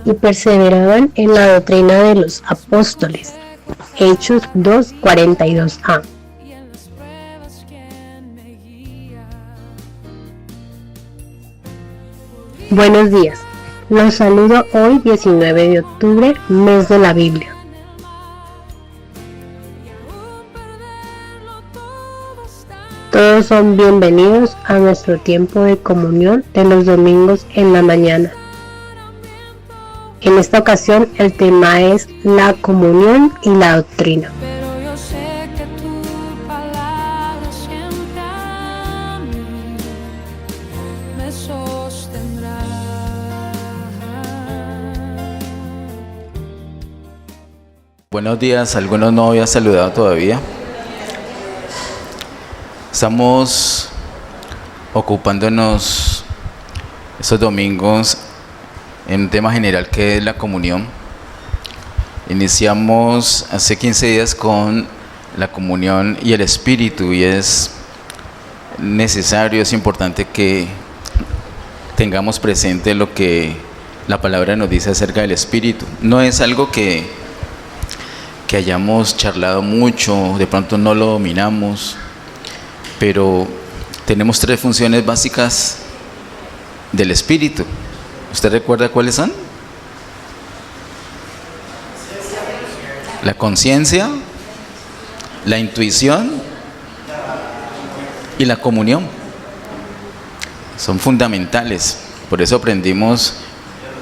y perseveraban en la doctrina de los apóstoles. Hechos 2:42a. Buenos días, los saludo hoy 19 de octubre, mes de la Biblia. Todos son bienvenidos a nuestro tiempo de comunión de los domingos en la mañana. En esta ocasión el tema es la comunión y la doctrina. Buenos días, algunos no había saludado todavía. Estamos ocupándonos estos domingos en un tema general que es la comunión. Iniciamos hace 15 días con la comunión y el Espíritu, y es necesario, es importante que tengamos presente lo que la palabra nos dice acerca del Espíritu. No es algo que hayamos charlado mucho, de pronto no lo dominamos, pero tenemos 3 funciones básicas del Espíritu. ¿Usted recuerda cuáles son? La conciencia, la intuición y la comunión. Son fundamentales. Por eso aprendimos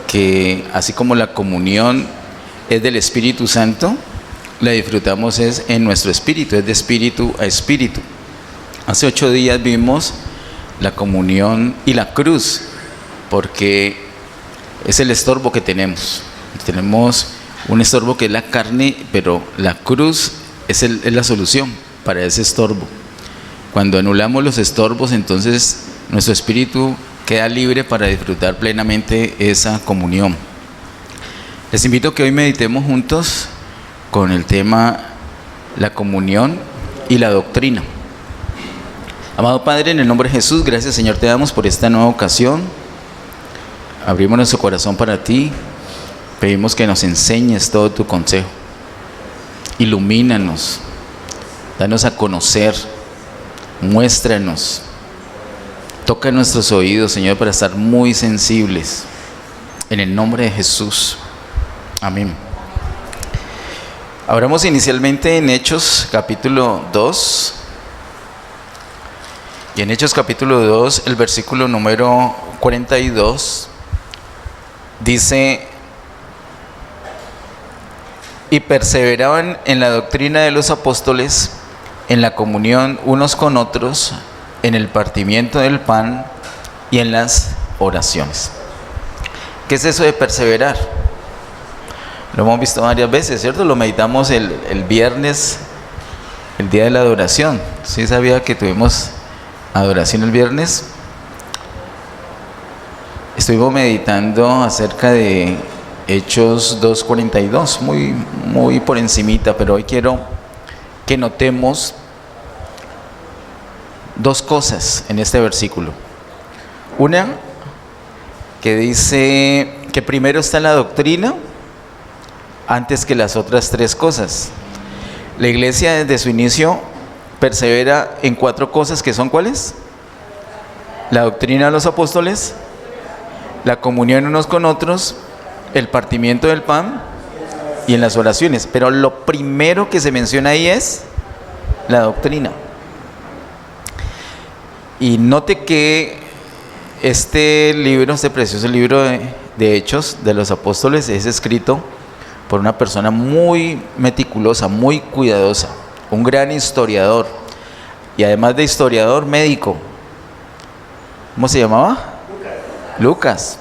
que así como la comunión es del Espíritu Santo, la disfrutamos es en nuestro espíritu, es de espíritu a espíritu. Hace 8 días vimos la comunión y la cruz, porque es el estorbo que tenemos. Tenemos un estorbo que es la carne, pero la cruz es la solución para ese estorbo. Cuando anulamos los estorbos, entonces nuestro espíritu queda libre para disfrutar plenamente esa comunión. Les invito a que hoy meditemos juntos con el tema la comunión y la doctrina. Amado Padre, en el nombre de Jesús, gracias Señor te damos por esta nueva ocasión. Abrimos nuestro corazón para ti. Pedimos que nos enseñes todo tu consejo. Ilumínanos. Danos a conocer. Muéstranos. Toca nuestros oídos, Señor, para estar muy sensibles. En el nombre de Jesús. Amén. Hablamos inicialmente en Hechos capítulo 2. Y en Hechos capítulo 2, el versículo número 42, dice: y perseveraban en la doctrina de los apóstoles, en la comunión unos con otros, en el partimiento del pan y en las oraciones. ¿Qué es eso de perseverar? Lo hemos visto varias veces, ¿cierto? Lo meditamos el viernes, el día de la adoración. ¿Sí sabía que tuvimos adoración el viernes? Estuvimos meditando acerca de Hechos 2:42, muy por encimita, pero hoy quiero que notemos 2 cosas en este versículo. Una, que dice que primero está la doctrina antes que las otras 3 cosas. La iglesia desde su inicio persevera en 4 cosas, que son ¿cuáles? La doctrina de los apóstoles, la comunión unos con otros, el partimiento del pan y en las oraciones. Pero lo primero que se menciona ahí es la doctrina. Y note que este precioso libro de Hechos de los apóstoles es escrito por una persona muy meticulosa, muy cuidadosa, un gran historiador, y además de historiador, médico. ¿Cómo se llamaba? Lucas.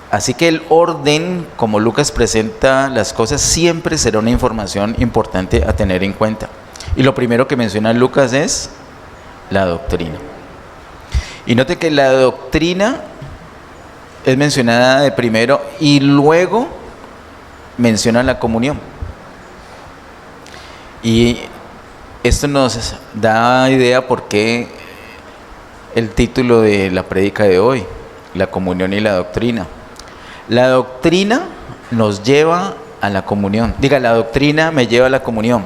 Así que el orden, como Lucas presenta las cosas, siempre será una información importante a tener en cuenta. Y lo primero que menciona Lucas es la doctrina. Y note que la doctrina es mencionada de primero y luego menciona la comunión. Y esto nos da idea por qué el título de la prédica de hoy, la comunión y la doctrina. La doctrina nos lleva a la comunión. Diga, la doctrina me lleva a la comunión.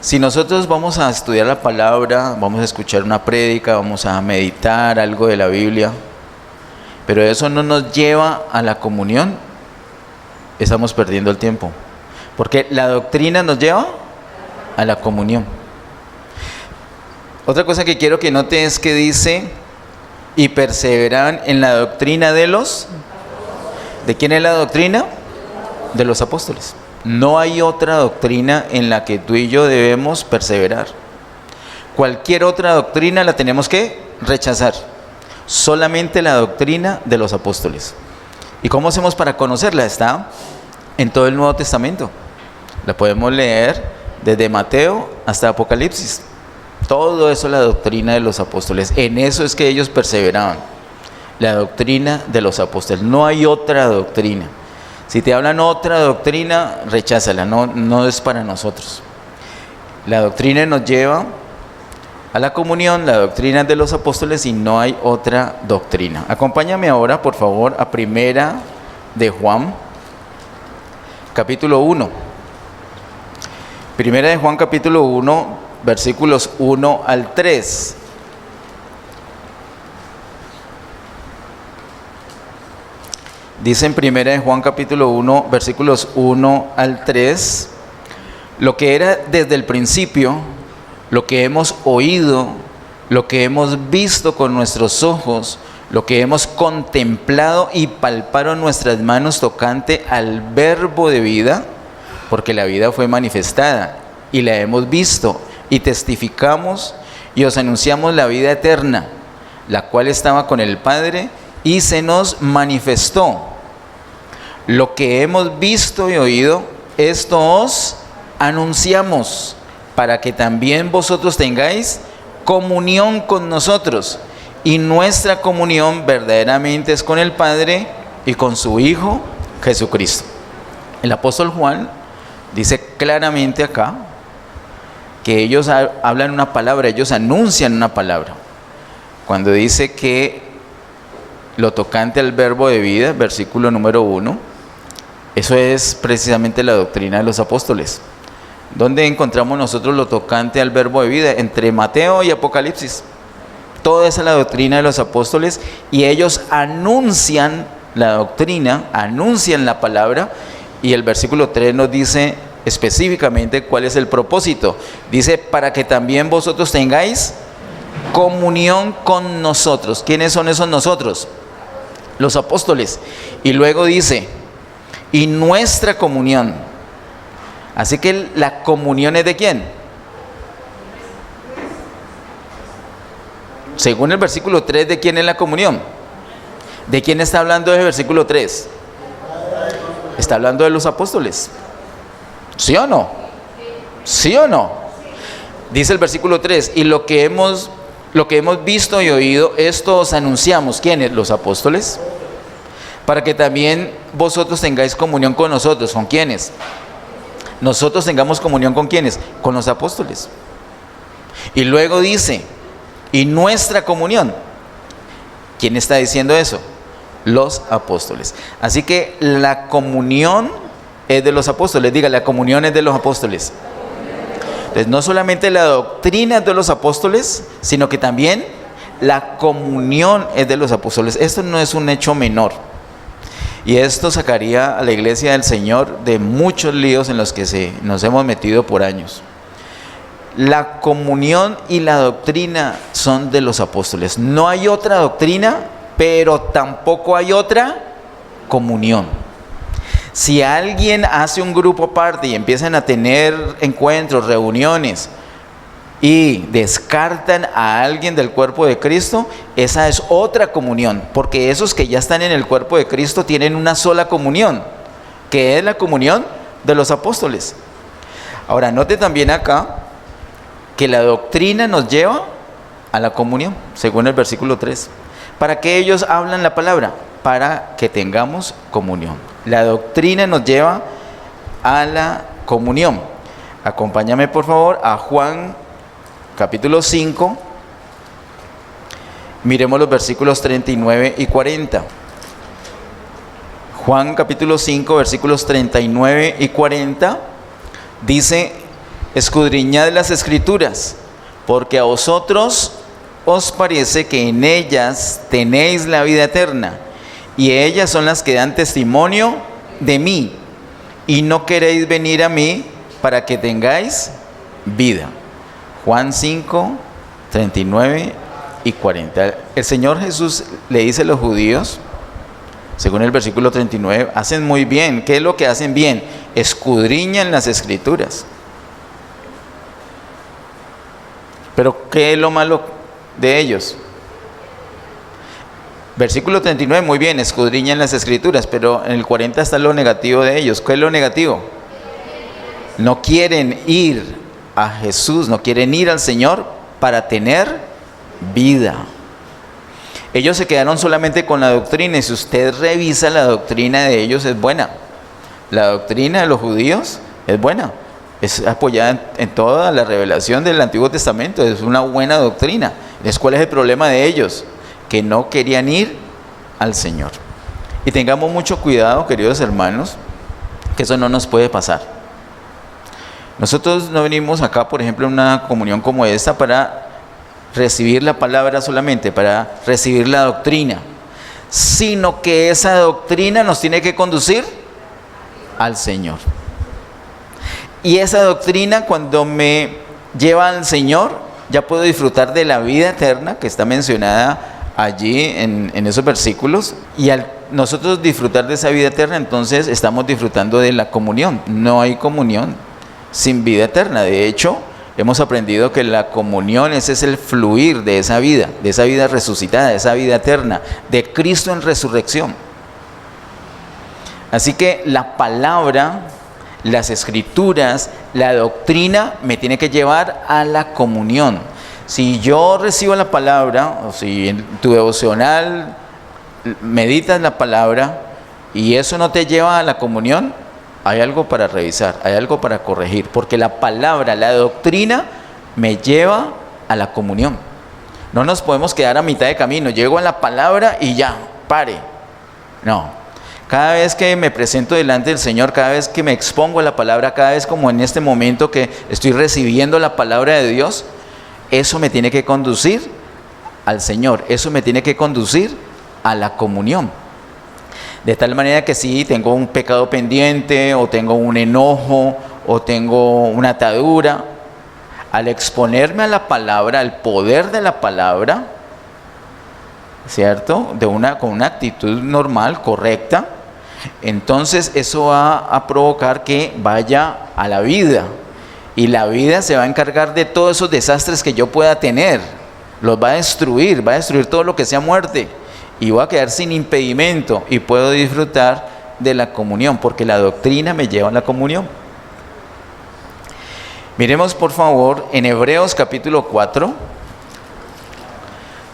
Si nosotros vamos a estudiar la palabra, vamos a escuchar una prédica, vamos a meditar algo de la Biblia, pero eso no nos lleva a la comunión, estamos perdiendo el tiempo. Porque la doctrina nos lleva a la comunión. Otra cosa que quiero que note es que dice, y perseveran en la doctrina de los... ¿De quién es la doctrina? De los apóstoles. No hay otra doctrina en la que tú y yo debemos perseverar. Cualquier otra doctrina la tenemos que rechazar. Solamente la doctrina de los apóstoles. ¿Y cómo hacemos para conocerla? Está en todo el Nuevo Testamento. La podemos leer desde Mateo hasta Apocalipsis. Todo eso es la doctrina de los apóstoles. En eso es que ellos perseveraban. La doctrina de los apóstoles. No hay otra doctrina. Si te hablan otra doctrina, recházala, no es para nosotros. La doctrina nos lleva a la comunión, la doctrina de los apóstoles, y no hay otra doctrina. Acompáñame ahora, por favor, a Primera de Juan, capítulo 1. Primera de Juan, capítulo 1, versículos 1 al 3. Dice en Primera de Juan capítulo 1, versículos 1 al 3, lo que era desde el principio, lo que hemos oído, lo que hemos visto con nuestros ojos, lo que hemos contemplado y palparon nuestras manos tocante al verbo de vida, porque la vida fue manifestada y la hemos visto y testificamos y os anunciamos la vida eterna, la cual estaba con el Padre y se nos manifestó. Lo que hemos visto y oído, esto os anunciamos, para que también vosotros tengáis comunión con nosotros. Y nuestra comunión verdaderamente es con el Padre y con su Hijo Jesucristo. El apóstol Juan dice claramente acá que ellos hablan una palabra, ellos anuncian una palabra. Cuando dice que lo tocante al verbo de vida, versículo número 1, eso es precisamente la doctrina de los apóstoles. ¿Dónde encontramos nosotros lo tocante al verbo de vida? Entre Mateo y Apocalipsis. Toda esa es la doctrina de los apóstoles, y ellos anuncian la doctrina, anuncian la palabra, y el versículo 3 nos dice específicamente cuál es el propósito. Dice, para que también vosotros tengáis comunión con nosotros. ¿Quiénes son esos nosotros? Los apóstoles. Y luego dice, y nuestra comunión. Así que la comunión es ¿de quién? Según el versículo 3, ¿de quién es la comunión? ¿De quién está hablando ese versículo 3? Está hablando de los apóstoles. ¿Sí o no? ¿Sí o no? Dice el versículo 3, y lo que hemos visto y oído, esto os anunciamos. ¿Quiénes? Los apóstoles. Para que también vosotros tengáis comunión con nosotros. ¿Con quiénes? Nosotros tengamos comunión con quiénes, con los apóstoles. Y luego dice, y nuestra comunión. ¿Quién está diciendo eso? Los apóstoles. Así que la comunión es de los apóstoles. Diga, la comunión es de los apóstoles. Entonces, no solamente la doctrina es de los apóstoles, sino que también la comunión es de los apóstoles. Esto no es un hecho menor. Y esto sacaría a la iglesia del Señor de muchos líos en los que nos hemos metido por años. La comunión y la doctrina son de los apóstoles. No hay otra doctrina, pero tampoco hay otra comunión. Si alguien hace un grupo aparte y empiezan a tener encuentros, reuniones, y descartan a alguien del cuerpo de Cristo, esa es otra comunión, porque esos que ya están en el cuerpo de Cristo tienen una sola comunión, que es la comunión de los apóstoles. Ahora, note también acá que la doctrina nos lleva a la comunión, según el versículo 3. ¿Para qué ellos hablan la palabra? Para que tengamos comunión. La doctrina nos lleva a la comunión. Acompáñame por favor a Juan capítulo 5, miremos los versículos 39 y 40. Juan capítulo 5, versículos 39 y 40, dice: escudriñad las Escrituras, porque a vosotros os parece que en ellas tenéis la vida eterna, y ellas son las que dan testimonio de mí, y no queréis venir a mí para que tengáis vida. Juan 5, 39 y 40. El Señor Jesús le dice a los judíos, según el versículo 39, hacen muy bien. ¿Qué es lo que hacen bien? Escudriñan las Escrituras. Pero ¿qué es lo malo de ellos? Versículo 39, muy bien, escudriñan las Escrituras, pero en el 40 está lo negativo de ellos. ¿Qué es lo negativo? No quieren ir a Jesús, no quieren ir al Señor para tener vida. Ellos se quedaron solamente con la doctrina, y si usted revisa la doctrina de ellos, es buena. La doctrina de los judíos es buena, es apoyada en toda la revelación del Antiguo Testamento, es una buena doctrina. Entonces, ¿cuál es el problema de ellos? Que no querían ir al Señor. Y tengamos mucho cuidado, queridos hermanos, que eso no nos puede pasar. Nosotros no venimos acá, por ejemplo, en una comunión como esta para recibir la palabra solamente, para recibir la doctrina, sino que esa doctrina nos tiene que conducir al Señor. Y esa doctrina, cuando me lleva al Señor, ya puedo disfrutar de la vida eterna que está mencionada allí en esos versículos, y al nosotros disfrutar de esa vida eterna, entonces estamos disfrutando de la comunión. No hay comunión sin vida eterna. De hecho, hemos aprendido que la comunión es el fluir de esa vida resucitada, de esa vida eterna, de Cristo en resurrección. Así que la palabra, las Escrituras, la doctrina me tiene que llevar a la comunión. Si yo recibo la palabra, o si en tu devocional meditas la palabra y eso no te lleva a la comunión, hay algo para revisar, hay algo para corregir, porque la palabra, la doctrina me lleva a la comunión. No nos podemos quedar a mitad de camino, llego a la palabra y ya, pare. No, cada vez que me presento delante del Señor, cada vez que me expongo a la palabra, cada vez como en este momento que estoy recibiendo la palabra de Dios, eso me tiene que conducir al Señor, eso me tiene que conducir a la comunión. De tal manera que si tengo un pecado pendiente, o tengo un enojo, o tengo una atadura, al exponerme a la palabra, al poder de la palabra, ¿cierto? Con una actitud normal, correcta, entonces eso va a provocar que vaya a la vida. Y la vida se va a encargar de todos esos desastres que yo pueda tener. Los va a destruir todo lo que sea muerte. Y voy a quedar sin impedimento y puedo disfrutar de la comunión, porque la doctrina me lleva a la comunión. Miremos por favor en Hebreos capítulo 4.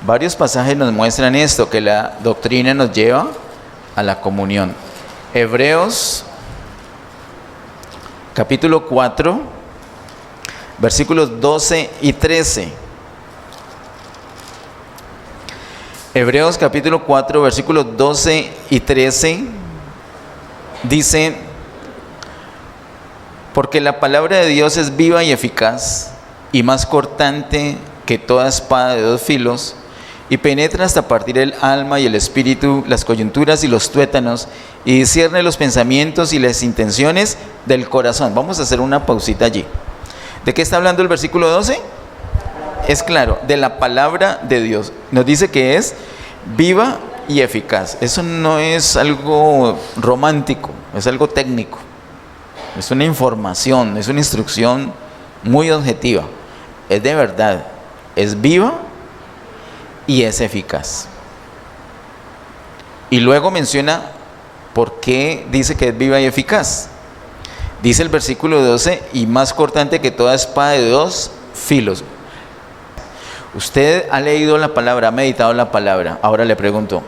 Varios pasajes nos muestran esto, que la doctrina nos lleva a la comunión. Hebreos capítulo 4, versículos 12 y 13. Hebreos capítulo 4, versículos 12 y 13 dice: porque la palabra de Dios es viva y eficaz, y más cortante que toda espada de dos filos, y penetra hasta partir el alma y el espíritu, las coyunturas y los tuétanos, y discierne los pensamientos y las intenciones del corazón. Vamos a hacer una pausita allí. ¿De qué está hablando el versículo 12? Es claro, de la palabra de Dios. Nos dice que es viva y eficaz. Eso no es algo romántico, es algo técnico. Es una información, es una instrucción muy objetiva. Es de verdad, es viva y es eficaz. Y luego menciona por qué dice que es viva y eficaz. Dice el versículo 12, y más cortante que toda espada de dos filos. Usted ha leído la palabra, ha meditado la palabra. Ahora le pregunto,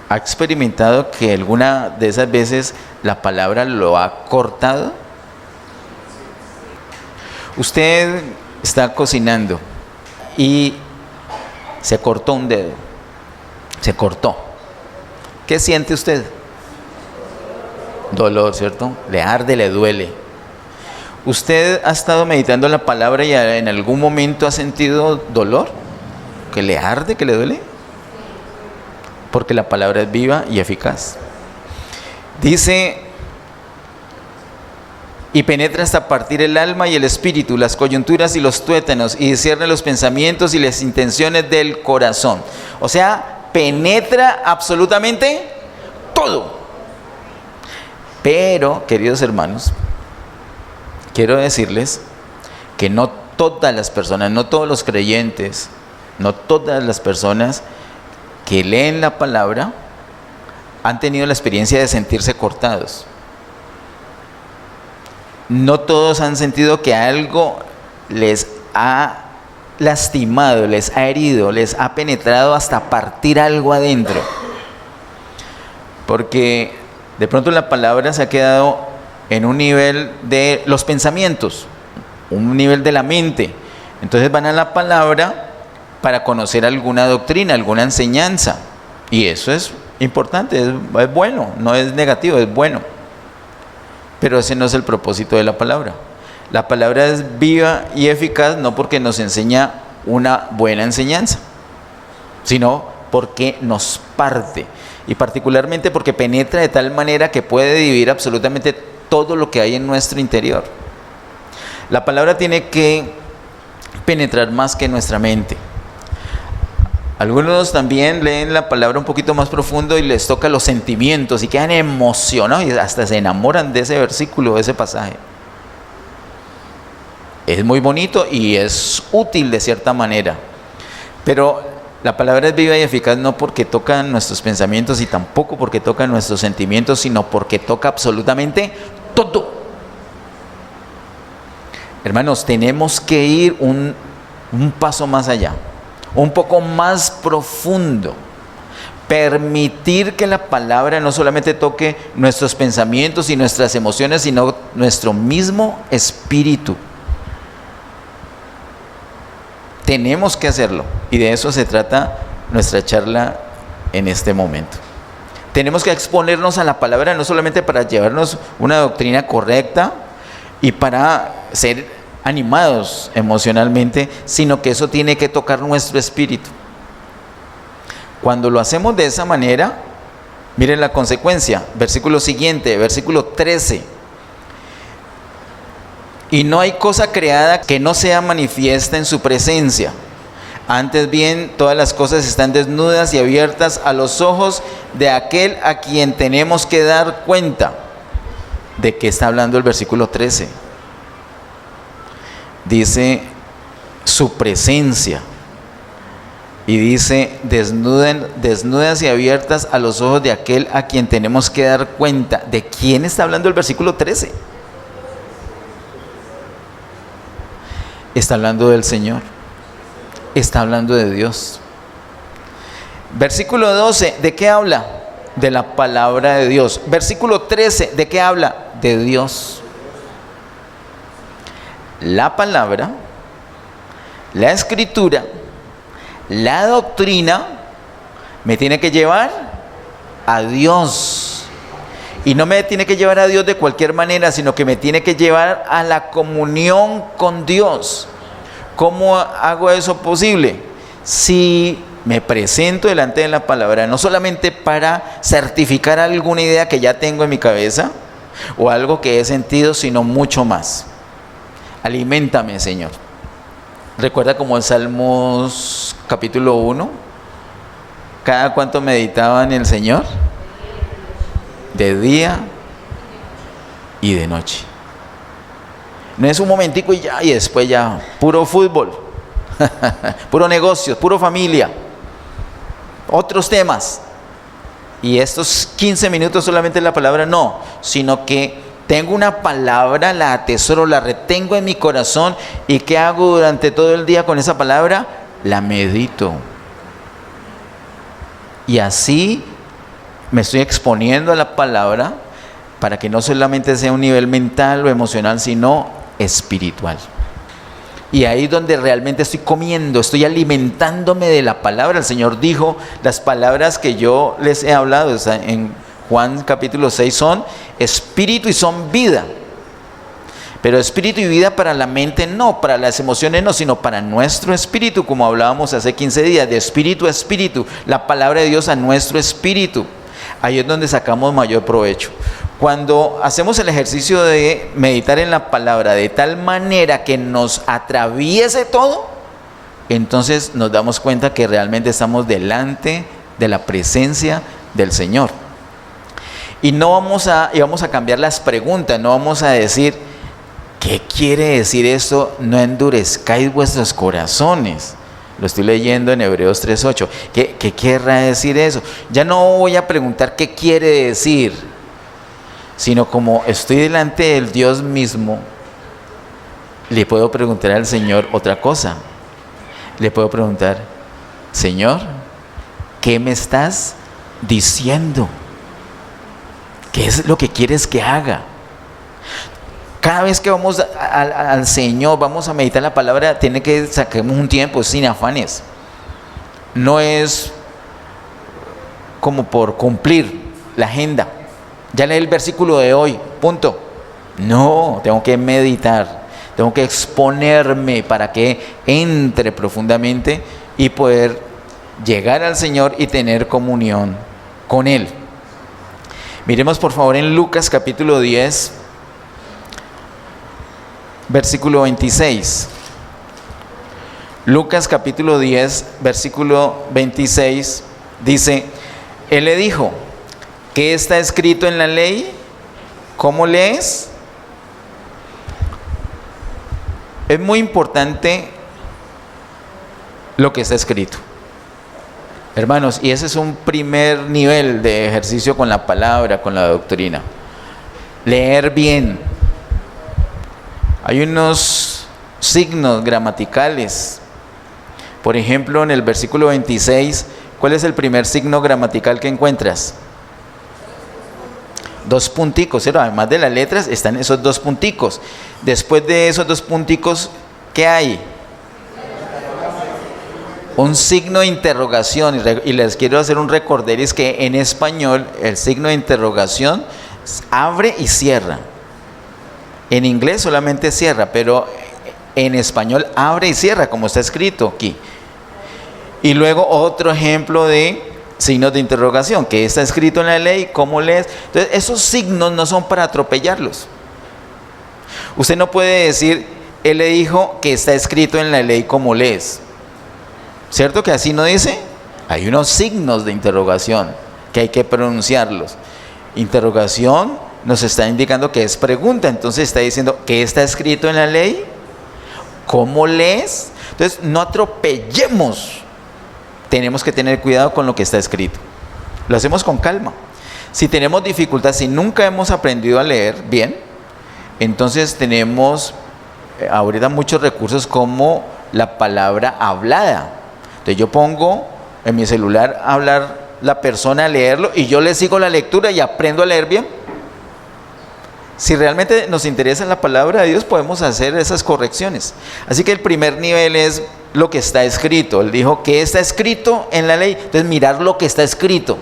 ¿ha experimentado que alguna de esas veces la palabra lo ha cortado? Usted está cocinando y se cortó un dedo. Se cortó. ¿Qué siente usted? Dolor, ¿cierto? Le arde, le duele. ¿Usted ha estado meditando la palabra y en algún momento ha sentido dolor? ¿Que le arde, que le duele? Porque la palabra es viva y eficaz. Dice, y penetra hasta partir el alma y el espíritu, las coyunturas y los tuétanos, y discierne los pensamientos y las intenciones del corazón. O sea, penetra absolutamente todo. Pero, queridos hermanos, quiero decirles que no todas las personas, no todos los creyentes, no todas las personas que leen la palabra han tenido la experiencia de sentirse cortados. No todos han sentido que algo les ha lastimado, les ha herido, les ha penetrado hasta partir algo adentro. Porque de pronto la palabra se ha quedado en un nivel de los pensamientos, un nivel de la mente. Entonces van a la palabra para conocer alguna doctrina, alguna enseñanza. Y eso es importante, es bueno, no es negativo, es bueno. Pero ese no es el propósito de la palabra. La palabra es viva y eficaz no porque nos enseña una buena enseñanza, sino porque nos parte. Y particularmente porque penetra de tal manera que puede dividir absolutamente todo lo que hay en nuestro interior. La palabra tiene que penetrar más que nuestra mente. Algunos también leen la palabra un poquito más profundo y les toca los sentimientos y quedan emocionados y hasta se enamoran de ese versículo, de ese pasaje. Es muy bonito y es útil de cierta manera, pero la palabra es viva y eficaz no porque toca nuestros pensamientos y tampoco porque toca nuestros sentimientos, sino porque toca absolutamente todo. Hermanos, tenemos que ir un paso más allá, un poco más profundo. Permitir que la palabra no solamente toque nuestros pensamientos y nuestras emociones, sino nuestro mismo espíritu. Tenemos que hacerlo, y de eso se trata nuestra charla en este momento. Tenemos que exponernos a la palabra no solamente para llevarnos una doctrina correcta y para ser animados emocionalmente, sino que eso tiene que tocar nuestro espíritu. Cuando lo hacemos de esa manera, miren la consecuencia, versículo siguiente, versículo 13. Y no hay cosa creada que no sea manifiesta en su presencia. Antes bien, todas las cosas están desnudas y abiertas a los ojos de aquel a quien tenemos que dar cuenta. ¿De qué está hablando el versículo 13? Dice su presencia. Y dice desnudas y abiertas a los ojos de aquel a quien tenemos que dar cuenta. ¿De quién está hablando el versículo 13? Está hablando del Señor. Está hablando de Dios. Versículo 12, ¿de qué habla? De la palabra de Dios. Versículo 13, ¿de qué habla? De Dios. La palabra, la escritura, la doctrina me tiene que llevar a Dios. Y no me tiene que llevar a Dios de cualquier manera, sino que me tiene que llevar a la comunión con Dios. ¿Cómo hago eso posible? Si me presento delante de la palabra, no solamente para certificar alguna idea que ya tengo en mi cabeza o algo que he sentido, sino mucho más. Aliméntame, Señor. Recuerda como en Salmos capítulo 1, ¿cada cuánto meditaban en el Señor? De día y de noche. No es un momentico y ya, y después ya, puro fútbol, puro negocio, puro familia, otros temas. Y estos 15 minutos solamente la palabra, no, sino que tengo una palabra, la atesoro, la retengo en mi corazón. ¿Y qué hago durante todo el día con esa palabra? La medito. Y así me estoy exponiendo a la palabra para que no solamente sea un nivel mental o emocional, sino espiritual. Y ahí es donde realmente estoy comiendo, estoy alimentándome de la palabra. El Señor dijo, las palabras que yo les he hablado, está en Juan capítulo 6 son espíritu y son vida. Pero espíritu y vida para la mente no, para las emociones no, sino para nuestro espíritu, como hablábamos hace 15 días, de espíritu a espíritu, la palabra de Dios a nuestro espíritu. Ahí es donde sacamos mayor provecho. Cuando hacemos el ejercicio de meditar en la palabra de tal manera que nos atraviese todo, entonces nos damos cuenta que realmente estamos delante de la presencia del Señor. Y vamos a cambiar las preguntas, no vamos a decir, ¿qué quiere decir esto? No endurezcáis vuestros corazones. Lo estoy leyendo en Hebreos 3:8. ¿Qué querrá decir eso? Ya no voy a preguntar qué quiere decir, sino como estoy delante del Dios mismo, le puedo preguntar al Señor otra cosa. Le puedo preguntar, Señor, ¿qué me estás diciendo? ¿Qué es lo que quieres que haga? Cada vez que vamos al Señor, vamos a meditar la palabra, tiene que saquemos un tiempo sin afanes. No es como por cumplir la agenda. Ya leí el versículo de hoy, punto. No, tengo que meditar, tengo que exponerme para que entre profundamente y poder llegar al Señor y tener comunión con Él. Miremos por favor en Lucas capítulo 10, versículo 26. Lucas capítulo 10, versículo 26 dice, Él le dijo, ¿qué está escrito en la ley? ¿Cómo lees? Es muy importante lo que está escrito, hermanos, y ese es un primer nivel de ejercicio con la palabra, con la doctrina. Leer bien. Hay unos signos gramaticales. Por ejemplo, en el versículo 26, ¿cuál es el primer signo gramatical que encuentras? Dos punticos, ¿cierto? Además de las letras están esos dos punticos. Después de esos dos punticos, ¿qué hay? Un signo de interrogación. Y les quiero hacer un recorderis que en español el signo de interrogación abre y cierra. En inglés solamente cierra, pero en español abre y cierra, como está escrito aquí. Y luego otro ejemplo de signos de interrogación, que está escrito en la ley, ¿cómo lees? Entonces, esos signos no son para atropellarlos. Usted no puede decir, Él le dijo que está escrito en la ley, ¿cómo lees? ¿Cierto que así no dice? Hay unos signos de interrogación que hay que pronunciarlos. Interrogación nos está indicando que es pregunta, entonces está diciendo, ¿qué está escrito en la ley? ¿Cómo lees? Entonces, no atropellemos. Tenemos que tener cuidado con lo que está escrito. Lo hacemos con calma. Si tenemos dificultad, si nunca hemos aprendido a leer bien, entonces tenemos ahorita muchos recursos como la palabra hablada. Entonces yo pongo en mi celular a hablar la persona, a leerlo, y yo le sigo la lectura y aprendo a leer bien. Si realmente nos interesa la palabra de Dios, podemos hacer esas correcciones. Así que el primer nivel es lo que está escrito. Él dijo, ¿qué está escrito en la ley? Entonces mirar lo que está escrito.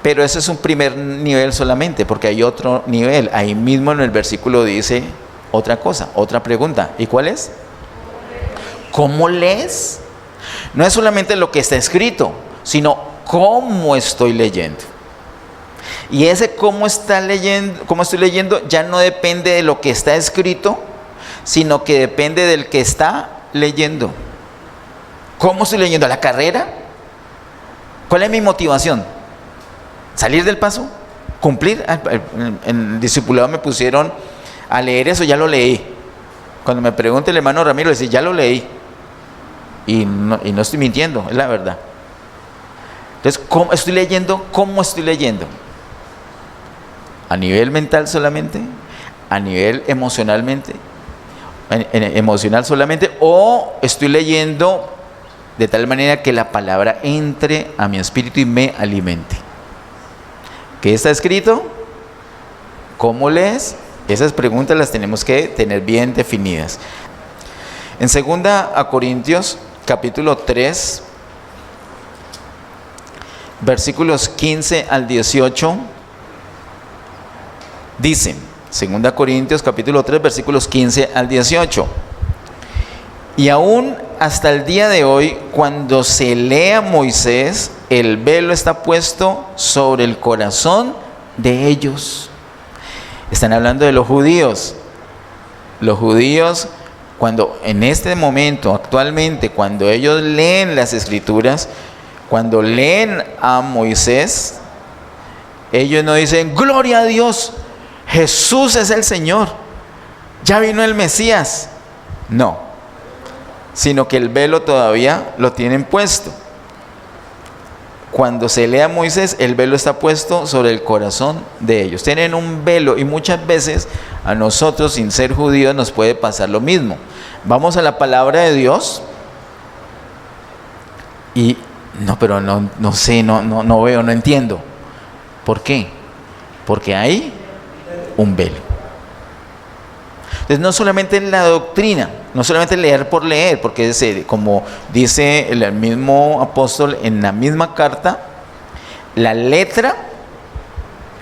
Pero ese es un primer nivel solamente, porque hay otro nivel. Ahí mismo en el versículo dice otra cosa, otra pregunta. ¿Y cuál es? ¿Cómo lees? No es solamente lo que está escrito, sino cómo estoy leyendo. Y ese cómo estoy leyendo ya no depende de lo que está escrito, sino que depende del que está leyendo. ¿Cómo estoy leyendo? ¿A la carrera? ¿Cuál es mi motivación? ¿Salir del paso? ¿Cumplir? En el discipulado me pusieron a leer eso, ya lo leí. Cuando me pregunta el hermano Ramiro, le dice, ya lo leí. Y no estoy mintiendo, es la verdad. Entonces, ¿cómo estoy leyendo? ¿Cómo estoy leyendo? ¿A nivel mental solamente? ¿A nivel emocional solamente? ¿O estoy leyendo de tal manera que la palabra entre a mi espíritu y me alimente? ¿Qué está escrito? ¿Cómo lees? Esas preguntas las tenemos que tener bien definidas. En 2 Corintios capítulo 3, versículos 15 al 18, dice, 2 Corintios capítulo 3, versículos 15 al 18. Y aún hasta el día de hoy, cuando se lee a Moisés, el velo está puesto sobre el corazón de ellos. Están hablando de los judíos. Los judíos, cuando en este momento, actualmente, cuando ellos leen las escrituras, cuando leen a Moisés, ellos no dicen, gloria a Dios, Jesús es el Señor, ya vino el Mesías. No, sino que el velo todavía lo tienen puesto. Cuando se lee a Moisés, el velo está puesto sobre el corazón de ellos. Tienen un velo, y muchas veces a nosotros, sin ser judíos, nos puede pasar lo mismo. Vamos a la palabra de Dios y pero no sé, no veo, no entiendo. ¿Por qué? Porque hay un velo. Entonces, no solamente en la doctrina, no solamente leer por leer, porque como dice el mismo apóstol en la misma carta, la letra,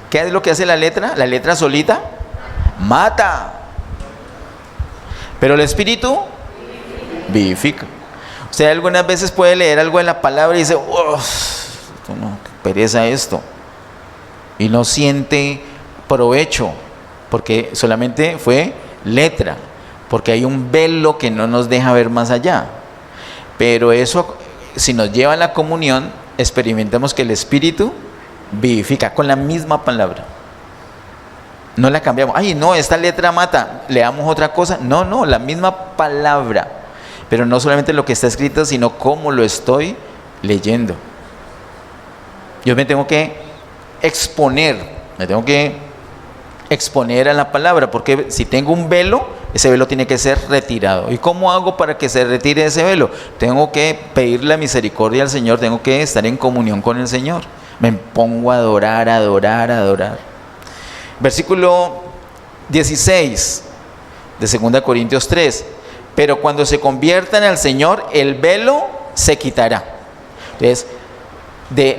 ¿qué es lo que hace la letra? La letra solita mata, pero el Espíritu vivifica. Usted algunas veces puede leer algo en la palabra y dice, no, qué pereza esto, y no siente provecho, porque solamente fue letra, porque hay un velo que no nos deja ver más allá. Pero eso, si nos lleva a la comunión, experimentamos que el Espíritu vivifica con la misma palabra. No la cambiamos. Ay, no, esta letra mata, leamos otra cosa. No, la misma palabra. Pero no solamente lo que está escrito, sino cómo lo estoy leyendo. Yo me tengo que exponer a la palabra, porque si tengo un velo, ese velo tiene que ser retirado. ¿Y cómo hago para que se retire ese velo? Tengo que pedir la misericordia al Señor, tengo que estar en comunión con el Señor. Me pongo a adorar. Versículo 16 de 2 Corintios 3. Pero cuando se conviertan al Señor, el velo se quitará. Entonces,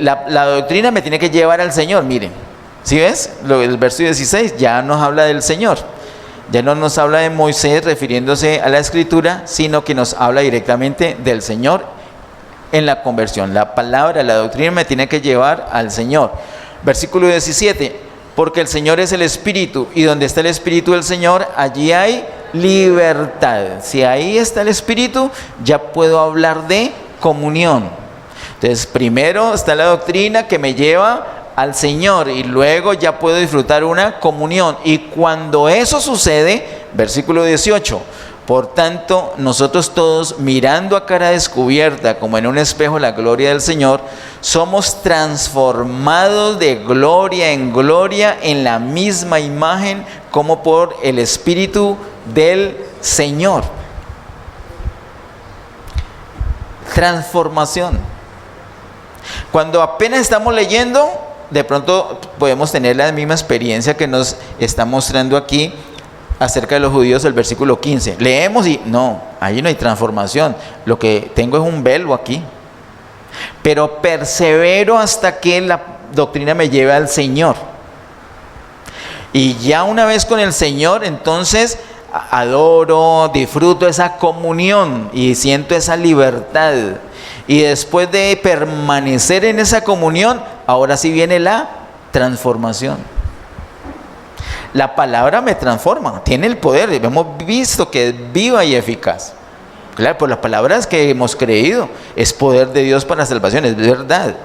la doctrina me tiene que llevar al Señor. Miren, ¿sí ves? El verso 16 ya nos habla del Señor. Ya no nos habla de Moisés refiriéndose a la escritura, sino que nos habla directamente del Señor en la conversión. La palabra, la doctrina me tiene que llevar al Señor. Versículo 17. Porque el Señor es el Espíritu, y donde está el Espíritu del Señor, allí hay libertad. Si ahí está el Espíritu, ya puedo hablar de comunión. Entonces, primero está la doctrina que me lleva al Señor, y luego ya puedo disfrutar una comunión. Y cuando eso sucede, versículo 18, por tanto, nosotros todos, mirando a cara descubierta, como en un espejo, la gloria del Señor, somos transformados de gloria en gloria en la misma imagen, como por el Espíritu del Señor. Transformación. Cuando apenas estamos leyendo, de pronto podemos tener la misma experiencia que nos está mostrando aquí acerca de los judíos, el versículo 15. Leemos y no, allí no hay transformación. Lo que tengo es un velo aquí. Pero persevero hasta que la doctrina me lleve al Señor. Y ya una vez con el Señor, entonces adoro, disfruto esa comunión y siento esa libertad. Y después de permanecer en esa comunión, ahora sí viene la transformación. La palabra me transforma, tiene el poder, hemos visto que es viva y eficaz. Claro, por las palabras que hemos creído, es poder de Dios para la salvación, es verdad.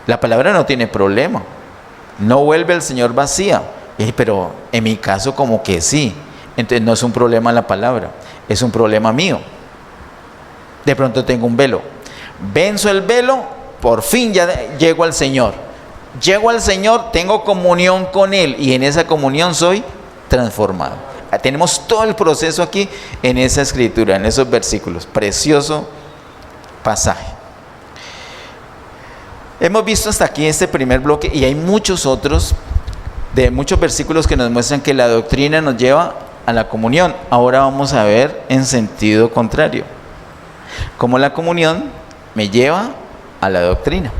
La palabra no tiene problema, no vuelve el Señor vacía. Pero en mi caso como que sí, entonces no es un problema la palabra, es un problema mío. De pronto tengo un velo, venzo el velo, por fin ya llego al Señor. Llego al Señor, tengo comunión con Él, y en esa comunión soy transformado. Tenemos todo el proceso aquí en esa escritura, en esos versículos. Precioso pasaje. Hemos visto hasta aquí este primer bloque, y hay muchos otros, de muchos versículos que nos muestran que la doctrina nos lleva a la comunión. Ahora vamos a ver en sentido contrario, cómo la comunión me lleva a la doctrina.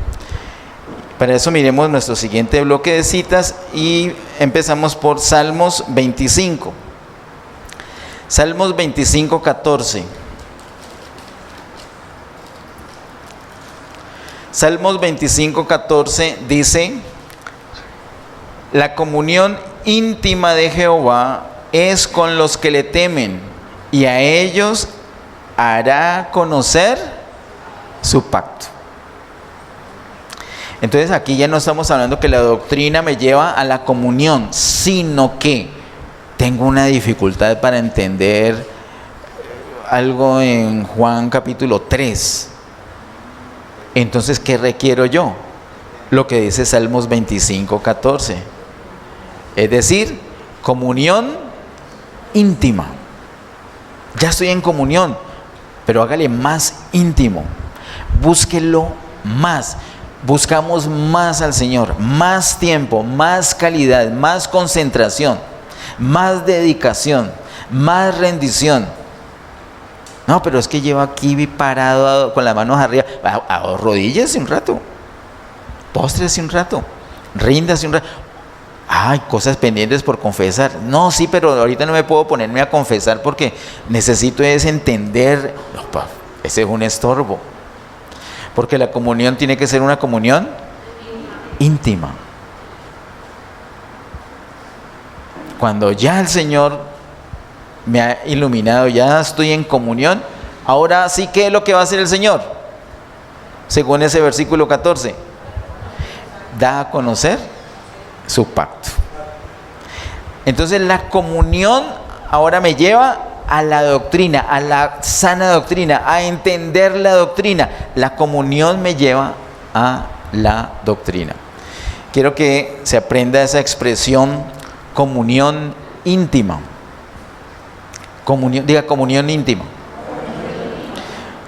Para eso miremos nuestro siguiente bloque de citas y empezamos por Salmos 25. Salmos 25, 14. Salmos 25, 14 dice: la comunión íntima de Jehová es con los que le temen, y a ellos hará conocer su pacto. Entonces aquí ya no estamos hablando que la doctrina me lleva a la comunión, sino que tengo una dificultad para entender algo en Juan capítulo 3. Entonces, ¿qué requiero yo? Lo que dice Salmos 25, 14. Es decir, comunión íntima. Ya estoy en comunión, pero hágale más íntimo. Búsquelo más. Buscamos más al Señor, más tiempo, más calidad, más concentración, más dedicación, más rendición. No, pero es que llevo aquí parado con las manos arriba. Arrodíllese un rato, póstrese un rato, ríndase un rato. Hay cosas pendientes por confesar. No, sí, pero ahorita no me puedo ponerme a confesar porque necesito es entender. No, ese es un estorbo. Porque la comunión tiene que ser una comunión íntima. Cuando ya el Señor me ha iluminado, ya estoy en comunión, ahora sí, ¿qué es lo que va a hacer el Señor? Según ese versículo 14, da a conocer su pacto. Entonces la comunión ahora me lleva a la doctrina, a la sana doctrina, a entender la doctrina. La comunión me lleva a la doctrina. Quiero que se aprenda esa expresión, comunión íntima. Diga comunión íntima.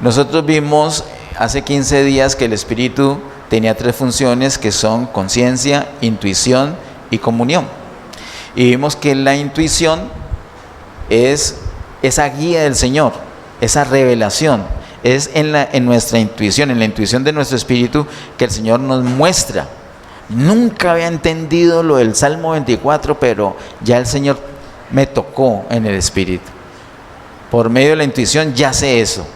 Nosotros vimos hace 15 días que el Espíritu tenía 3 funciones que son conciencia, intuición y comunión. Y vimos que la intuición es esa guía del Señor, esa revelación, es en nuestra intuición, en la intuición de nuestro espíritu que el Señor nos muestra. Nunca había entendido lo del Salmo 24, pero ya el Señor me tocó en el espíritu. Por medio de la intuición ya sé eso.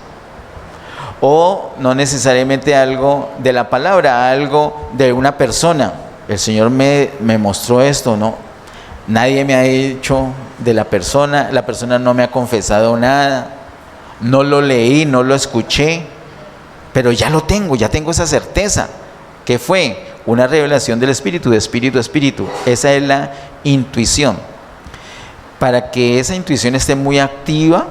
O no necesariamente algo de la palabra, algo de una persona. El Señor me mostró esto, ¿no? Nadie me ha dicho de la persona no me ha confesado nada, no lo leí, no lo escuché, pero ya lo tengo, ya tengo esa certeza, que fue una revelación del Espíritu, de espíritu a espíritu. Esa es la intuición. Para que esa intuición esté muy activa,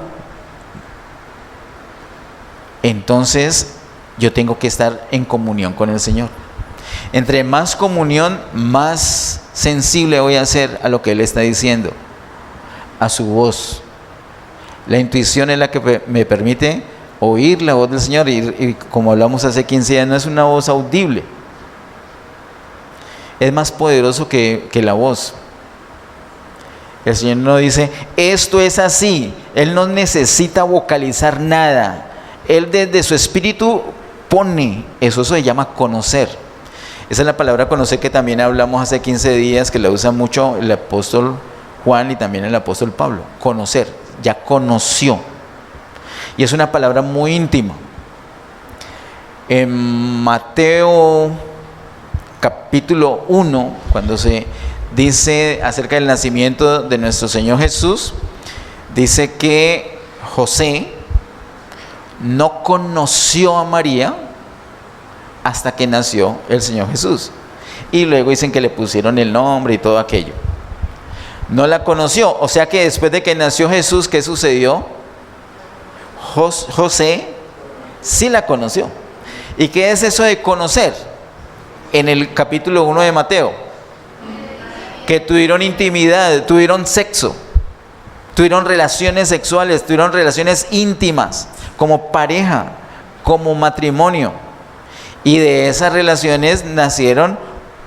entonces yo tengo que estar en comunión con el Señor. Entre más comunión, más sensible voy a ser a lo que Él está diciendo, a su voz. La intuición es la que me permite oír la voz del Señor y como hablamos hace 15 días, no es una voz audible. Es más poderoso que la voz. El Señor no dice, esto es así. Él no necesita vocalizar nada. Él desde su espíritu pone eso se llama conocer. Esa es la palabra conocer que también hablamos hace 15 días, que la usa mucho el apóstol Juan y también el apóstol Pablo. Conocer, ya conoció. Y es una palabra muy íntima. En Mateo capítulo 1, cuando se dice acerca del nacimiento de nuestro Señor Jesús, dice que José no conoció a María hasta que nació el Señor Jesús. Y luego dicen que le pusieron el nombre y todo aquello. No la conoció, o sea que después de que nació Jesús, ¿qué sucedió? José sí la conoció. ¿Y qué es eso de conocer? En el capítulo 1 de Mateo, que tuvieron intimidad, tuvieron sexo, tuvieron relaciones sexuales, tuvieron relaciones íntimas, como pareja, como matrimonio. Y de esas relaciones nacieron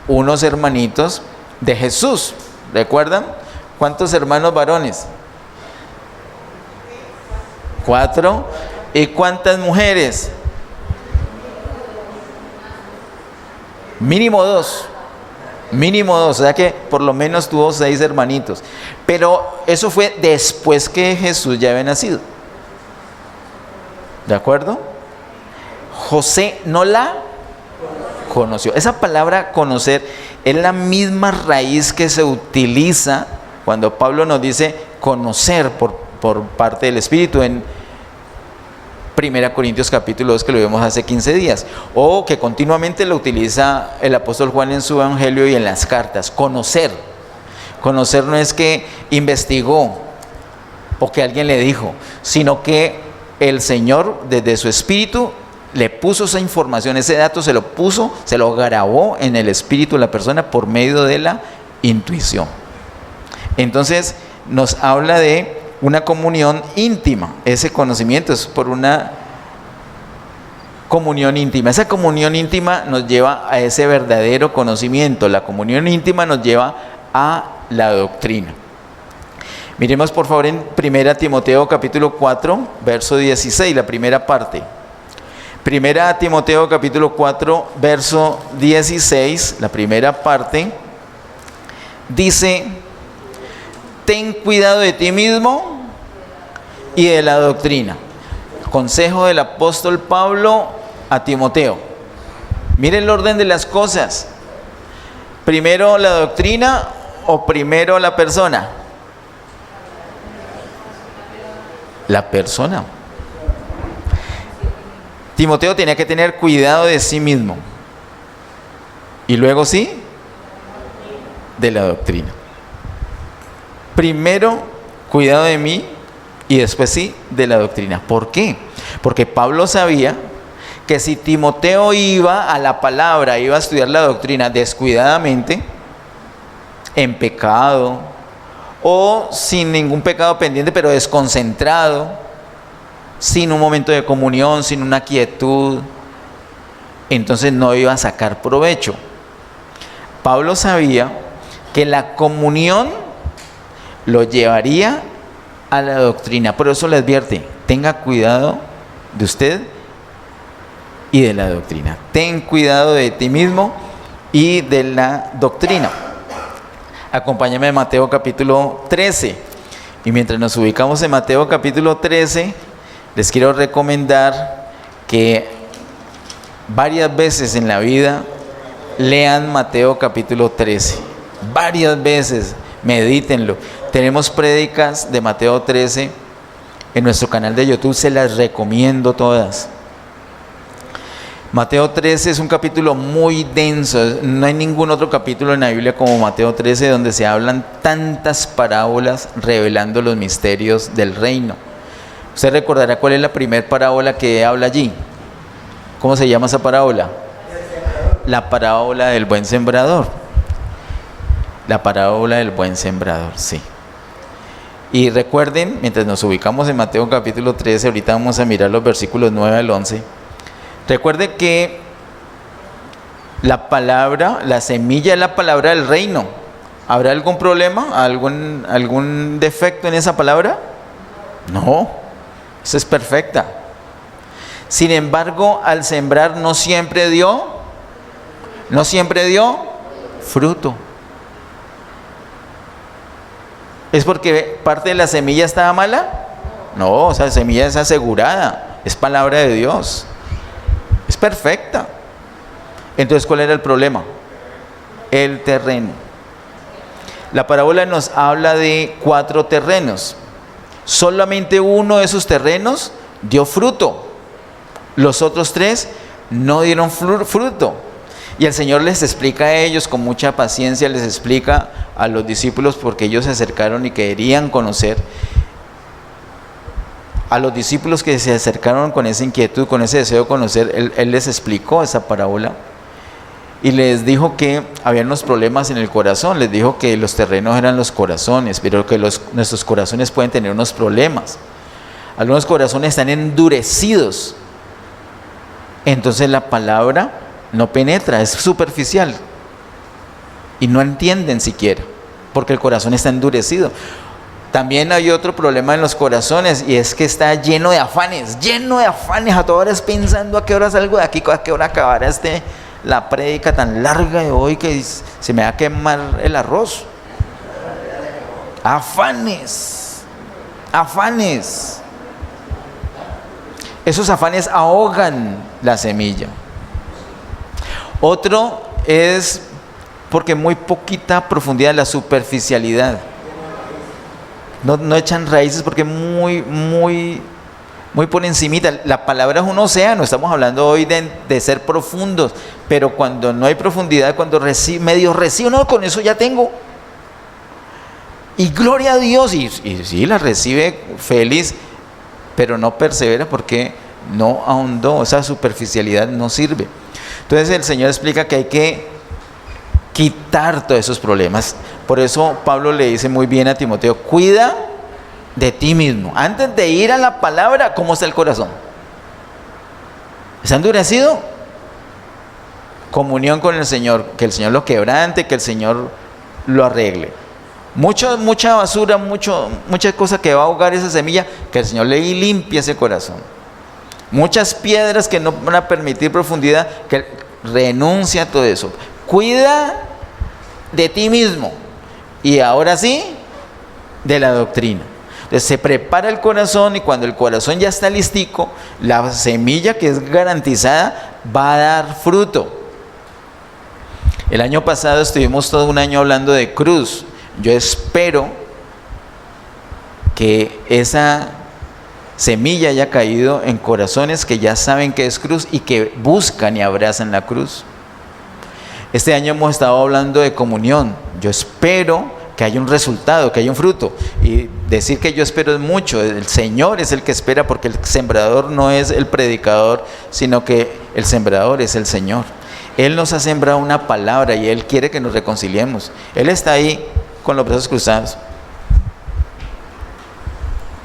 unos hermanitos de Jesús. ¿Recuerdan? ¿Cuántos hermanos varones? 4. ¿Y cuántas mujeres? Mínimo dos. Mínimo dos, o sea que por lo menos tuvo 6 hermanitos. Pero eso fue después que Jesús ya había nacido. ¿De acuerdo? José no la conoció. Esa palabra conocer es la misma raíz que se utiliza cuando Pablo nos dice conocer por parte del Espíritu en 1 Corintios capítulo 2, que lo vimos hace 15 días, o que continuamente lo utiliza el apóstol Juan en su evangelio y en las cartas. Conocer no es que investigó o que alguien le dijo, sino que el Señor desde su espíritu le puso esa información, ese dato se lo grabó en el espíritu de la persona por medio de la intuición. Entonces nos habla de una comunión íntima. Ese conocimiento es por una comunión íntima. Esa comunión íntima nos lleva a ese verdadero conocimiento. La comunión íntima nos lleva a la doctrina. Miremos por favor en 1 Timoteo capítulo 4, verso 16, la primera parte. 1 Timoteo capítulo 4, verso 16, la primera parte, dice: ten cuidado de ti mismo y de la doctrina. Consejo del apóstol Pablo a Timoteo. Mire el orden de las cosas. ¿Primero la doctrina o primero la persona? La persona. Timoteo tenía que tener cuidado de sí mismo. Y luego sí, de la doctrina. Primero, cuidado de mí y después sí, de la doctrina. ¿Por qué? Porque Pablo sabía que si Timoteo iba a la palabra, iba a estudiar la doctrina descuidadamente, en pecado, o sin ningún pecado pendiente, pero desconcentrado, sin un momento de comunión, sin una quietud, entonces no iba a sacar provecho. Pablo sabía que la comunión lo llevaría a la doctrina. Por eso le advierte: tenga cuidado de usted y de la doctrina. Ten cuidado de ti mismo y de la doctrina. Acompáñame en Mateo capítulo 13. Y mientras nos ubicamos en Mateo capítulo 13, les quiero recomendar que varias veces en la vida lean Mateo capítulo 13. Varias veces, medítenlo. Tenemos prédicas de Mateo 13 en nuestro canal de YouTube, se las recomiendo todas. Mateo 13 es un capítulo muy denso. No hay ningún otro capítulo en la Biblia como Mateo 13 donde se hablan tantas parábolas revelando los misterios del reino. Usted recordará cuál es la primera parábola que habla allí. ¿Cómo se llama esa parábola? La parábola del buen sembrador. La parábola del buen sembrador, sí. Y recuerden, mientras nos ubicamos en Mateo capítulo 13, ahorita vamos a mirar los versículos 9 al 11. Recuerde que la palabra, la semilla es la palabra del reino. ¿Habrá algún problema? ¿Algún defecto en esa palabra? No, esa es perfecta. Sin embargo, al sembrar no siempre dio fruto. ¿Es porque parte de la semilla estaba mala? No, esa semilla es asegurada, es palabra de Dios, es perfecta. Entonces, ¿cuál era el problema? El terreno. La parábola nos habla de 4 terrenos. Solamente uno de esos terrenos dio fruto. Los otros 3 no dieron fruto. Y el Señor les explica a ellos con mucha paciencia, les explica a los discípulos, porque ellos se acercaron y querían conocer. A los discípulos que se acercaron con esa inquietud, con ese deseo de conocer, Él les explicó esa parábola y les dijo que había unos problemas en el corazón. Les dijo que los terrenos eran los corazones, pero que nuestros corazones pueden tener unos problemas. Algunos corazones están endurecidos. Entonces la palabra no penetra, es superficial y no entienden siquiera, porque el corazón está endurecido. También hay otro problema en los corazones, y es que está lleno de afanes, a todas horas pensando a qué hora salgo de aquí, a qué hora acabará la prédica tan larga de hoy que se me va a quemar el arroz. Afanes, afanes. Esos afanes ahogan la semilla. Otro es porque muy poquita profundidad, la superficialidad. No echan raíces porque muy por encimita. La palabra es un océano, estamos hablando hoy de ser profundos, pero cuando no hay profundidad, cuando medio recibo, no, con eso ya tengo. Y gloria a Dios, y sí, la recibe feliz, pero no persevera porque no ahondó, esa superficialidad no sirve. Entonces el Señor explica que hay que quitar todos esos problemas. Por eso Pablo le dice muy bien a Timoteo, cuida de ti mismo. Antes de ir a la palabra, ¿cómo está el corazón? ¿Está endurecido? Comunión con el Señor, que el Señor lo quebrante, que el Señor lo arregle. Mucha basura, muchas cosas que va a ahogar esa semilla, que el Señor le limpie ese corazón. Muchas piedras que no van a permitir profundidad, que renuncia a todo eso. Cuida de ti mismo. Y ahora sí, de la doctrina. Entonces se prepara el corazón y cuando el corazón ya está listico, la semilla que es garantizada va a dar fruto. El año pasado estuvimos todo un año hablando de cruz. Yo espero que esa semilla haya caído en corazones que ya saben que es cruz y que buscan y abrazan la cruz. Este año hemos estado hablando de comunión. Yo espero que haya un resultado, que haya un fruto. Y decir que yo espero es mucho. El Señor es el que espera, porque el sembrador no es el predicador, sino que el sembrador es el Señor. Él nos ha sembrado una palabra y Él quiere que nos reconciliemos. Él está ahí con los brazos cruzados.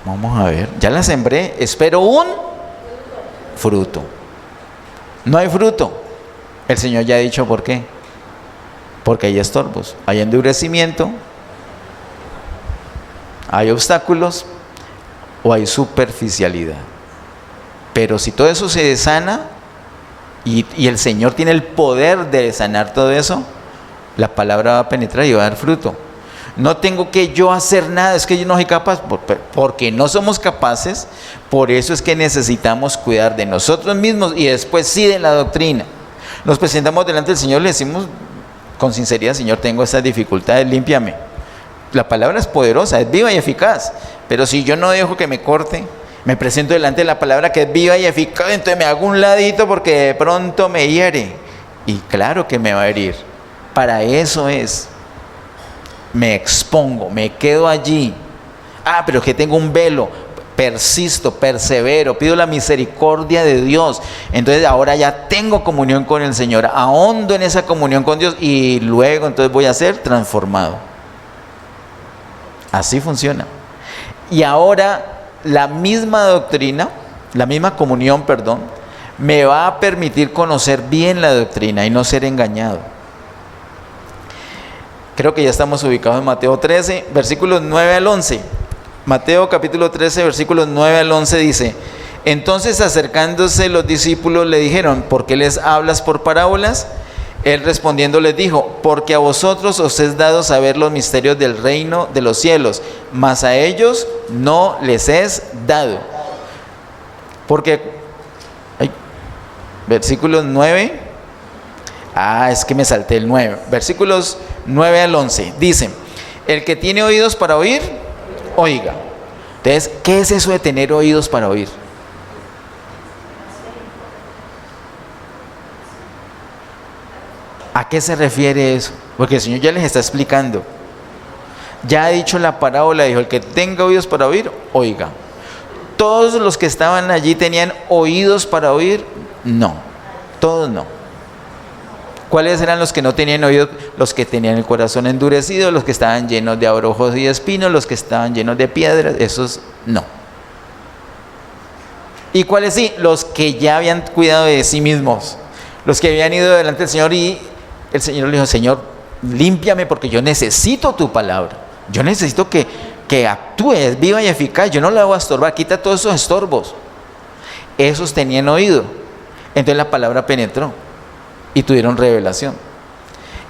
Vamos a ver, ya la sembré, espero un fruto. No hay fruto. El Señor ya ha dicho por qué. Porque hay estorbos, hay endurecimiento, hay obstáculos o hay superficialidad. Pero si todo eso se sana y el Señor tiene el poder de sanar todo eso, la palabra va a penetrar y va a dar fruto. No tengo que yo hacer nada, es que yo no soy capaz, porque no somos capaces. Por eso es que necesitamos cuidar de nosotros mismos y después sí de la doctrina. Nos presentamos delante del Señor y le decimos con sinceridad: Señor, tengo estas dificultades, límpiame. La palabra es poderosa, es viva y eficaz, pero si yo no dejo que me corte, me presento delante de la palabra que es viva y eficaz, entonces me hago un ladito porque de pronto me hiere. Y claro que me va a herir. Para eso es. Me expongo, me quedo allí. Pero que tengo un velo. Persisto, persevero, pido la misericordia de Dios. Entonces ahora ya tengo comunión con el Señor, ahondo en esa comunión con Dios y luego entonces voy a ser transformado. Así funciona. Y ahora la misma doctrina, la misma comunión, me va a permitir conocer bien la doctrina y no ser engañado. Creo que ya estamos ubicados en Mateo 13, versículos 9 al 11. Mateo capítulo 13, versículos 9 al 11 dice: entonces acercándose los discípulos le dijeron: ¿por qué les hablas por parábolas? Él respondiendo les dijo: porque a vosotros os es dado saber los misterios del reino de los cielos, mas a ellos no les es dado. Porque, versículos 9, es que me salté el 9, versículos 9 al 11, dice: el que tiene oídos para oír, oiga. Entonces, ¿qué es eso de tener oídos para oír? ¿A qué se refiere eso? Porque el Señor ya les está explicando. Ya ha dicho la parábola, dijo: el que tenga oídos para oír, oiga. ¿Todos los que estaban allí tenían oídos para oír? No, todos no. ¿Cuáles eran los que no tenían oídos? Los que tenían el corazón endurecido, los que estaban llenos de abrojos y espinos, los que estaban llenos de piedras, esos no. ¿Y cuáles sí? Los que ya habían cuidado de sí mismos, los que habían ido delante del Señor y el Señor le dijo: Señor, límpiame porque yo necesito tu palabra, yo necesito que actúes viva y eficaz, yo no la voy a estorbar, quita todos esos estorbos. Esos tenían oído, entonces la palabra penetró. y tuvieron revelación.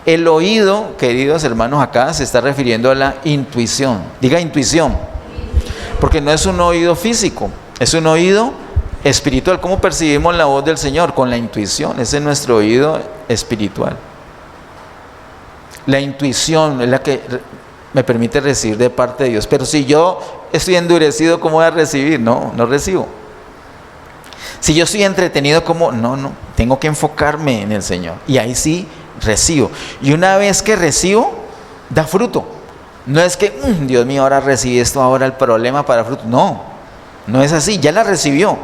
El oído, queridos hermanos, acá se está refiriendo a la intuición. Diga intuición. Porque no es un oído físico, es un oído espiritual. ¿Cómo percibimos la voz del Señor? Con la intuición. Ese es nuestro oído espiritual. La intuición es la que me permite recibir de parte de Dios. Pero si yo estoy endurecido, ¿cómo voy a recibir? No recibo. Si yo estoy entretenido, ¿cómo? No, tengo que enfocarme en el Señor. Y ahí sí recibo. Y una vez que recibo, da fruto. No es que, Dios mío, ahora recibí esto, ahora el problema para fruto. No es así, ya la recibió.